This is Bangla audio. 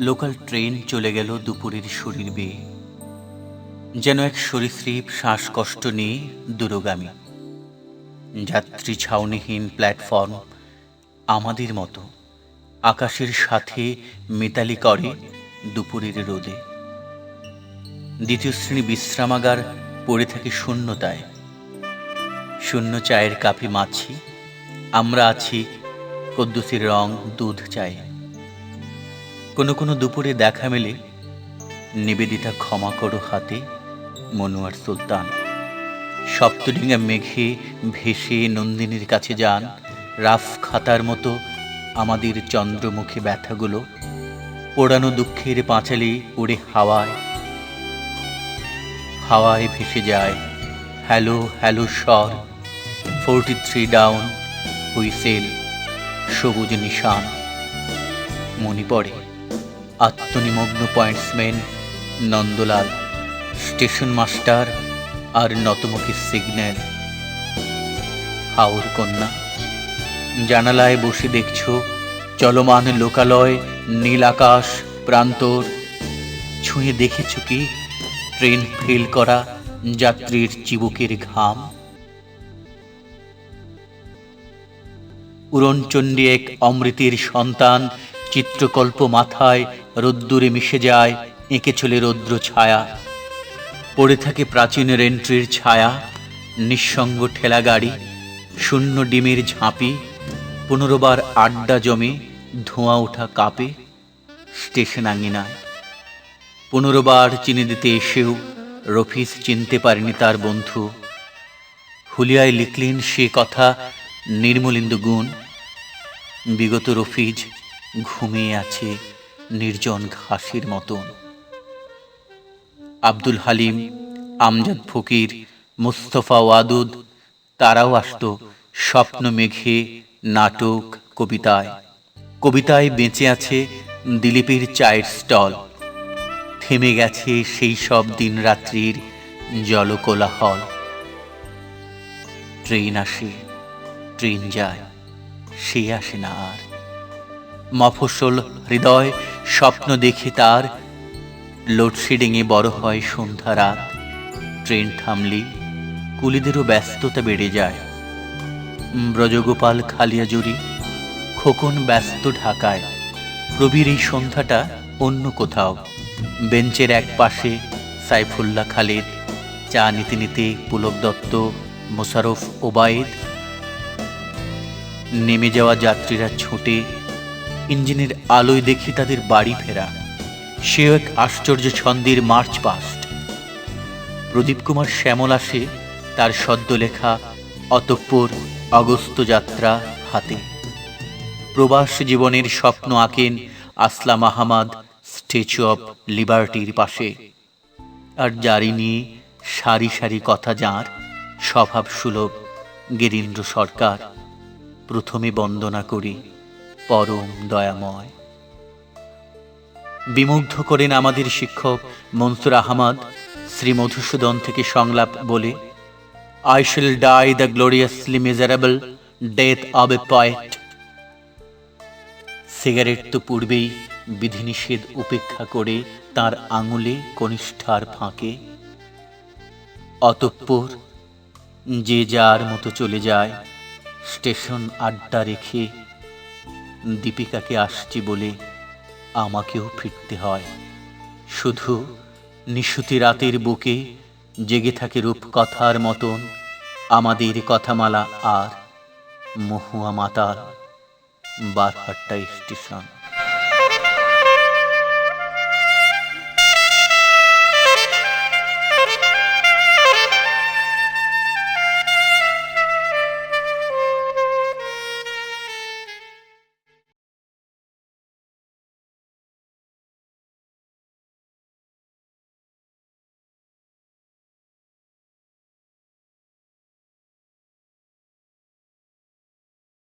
লোকাল ট্রেন চলে গেল দুপুরের শরীর বেয়ে, যেন এক সরীসৃপ শ্বাসকষ্ট নিয়ে দূরগামী। যাত্রী ছাউনিহীন প্ল্যাটফর্ম আমাদের মতো আকাশের সাথে মেতালি করে দুপুরের রোদে। দ্বিতীয় শ্রেণী বিশ্রামাগার পড়ে থাকে শূন্যতায়, শূন্য চায়ের কাপে মাছি, আমরা আছি কদ্দুসের রং দুধ চায়ে। কোনো কোনো দুপুরে দেখা মেলে নিবেদিতা ক্ষমা করো হাতে মনোয়ার সুলতান। সপ্তডিঙা মেঘে ভেসে নন্দিনীর কাছে যান, রাফ খাতার মতো আমাদের চন্দ্রমুখী ব্যথাগুলো পোড়ানো দুঃখের পাঁচালি উড়ে হাওয়ায় হাওয়ায় ভেসে যায়। হ্যালো হ্যালো স্বর, 43 ডাউন, হুইসেল, সবুজ নিশান। মনে পড়ে আত্মনিমগ্ন পয়েন্টসম্যান নন্দলাল, স্টেশন মাস্টার আর নতমুখী সিগন্যাল। হাওর কন্যা, জানালায় বসে দেখছ চলমান লোকালয়, নীল আকাশ, প্রান্তর। ছুঁয়ে দেখেছ কি ট্রেন ফেল করা যাত্রীর চিবুকের ঘাম? উড়নচণ্ডী এক অমৃতের সন্তান, চিত্রকল্প মাথায় রোদ্দুরে মিশে যায়, এঁকে চলে রৌদ্র ছায়া। পড়ে থাকে প্রাচীনের এন্ট্রির ছায়া, নিঃসঙ্গ ঠেলা গাড়ি, শূন্য ডিমের ঝাঁপি, 15 বার আড্ডা জমে ধোঁয়া ওঠা কাপে স্টেশন আঙিনায়। 15 বার চিনি দিতে এসেও রফিস চিনতে পারেনি তার বন্ধু। হুলিয়ায় লিখলেন সে কথা নির্মলেন্দু গুণ, বিগত রফিজ ঘুমিয়ে আছে নির্জন ঘাসের মতন। আব্দুল হালিম, আমজাদ ফকির, মুস্তফা ওয়াদুদ, তারাও আসত স্বপ্ন মেঘে, নাটক, কবিতায়। কবিতায় বেঁচে আছে দিলীপের চায়ের স্টল, থেমে গেছে সেই সব দিন রাত্রির জলকোলাহল। ট্রেন আসে, ট্রেন যায়, সে আসে না আর। মফস্বল হৃদয় স্বপ্ন দেখে তার, লোডশেডিংয়ে বড় হয় সন্ধ্যা রাত। ট্রেন থামলেই কুলিদেরও ব্যস্ততা বেড়ে যায়। ব্রজগোপাল খালিয়াজুরি, খোকন ব্যস্ত ঢাকায়। প্রবীর এই সন্ধ্যাটা অন্য কোথাও। বেঞ্চের এক পাশে সাইফুল্লাহ খালেদ, চা নিতে নিতে পুলক দত্ত, মোশারফ ওবায়েদ। নেমে যাওয়া যাত্রীরা ছুটে, ইঞ্জিনের আলোয় দেখি তাদের বাড়ি ফেরা। সে এক আশ্চর্য ছন্দের মার্চ পাস্ট। প্রদীপ কুমার শ্যামল আসে তার সদ্য লেখা অতঃপর অগস্ত যাত্রা হাতে। প্রবাস জীবনের স্বপ্ন আঁকেন আসলাম আহমাদ স্ট্যাচু অব লিবার্টির পাশে। আর জারি নিয়ে সারি সারি কথা যাঁর, স্বভাব সুলভ গিরীন্দ্র সরকার। প্রথমে বন্দনা করি পরম দয়াময়। বিমুগ্ধ করেন আমাদের শিক্ষক মনসুর আহমদ শ্রী মধুসূদন থেকে সংলাপ বলে, I shall die the gloriously miserable death of a poet. Cigarette তো পূর্বেই বিধিনিষেধ উপেক্ষা করে তার আঙুলে কনিষ্ঠার ফাঁকে। অতঃপর যে যার মতো চলে যায়, স্টেশন আড্ডা রেখে। দীপিকাকে আসছি বলে আমাকেও ফিরতে হয়। শুধু নিশুতি রাতের বুকে জেগে থাকে রূপকথার মতন আমাদের কথামালা আর মহুয়া মাতাল বারহাট্টা স্টেশন।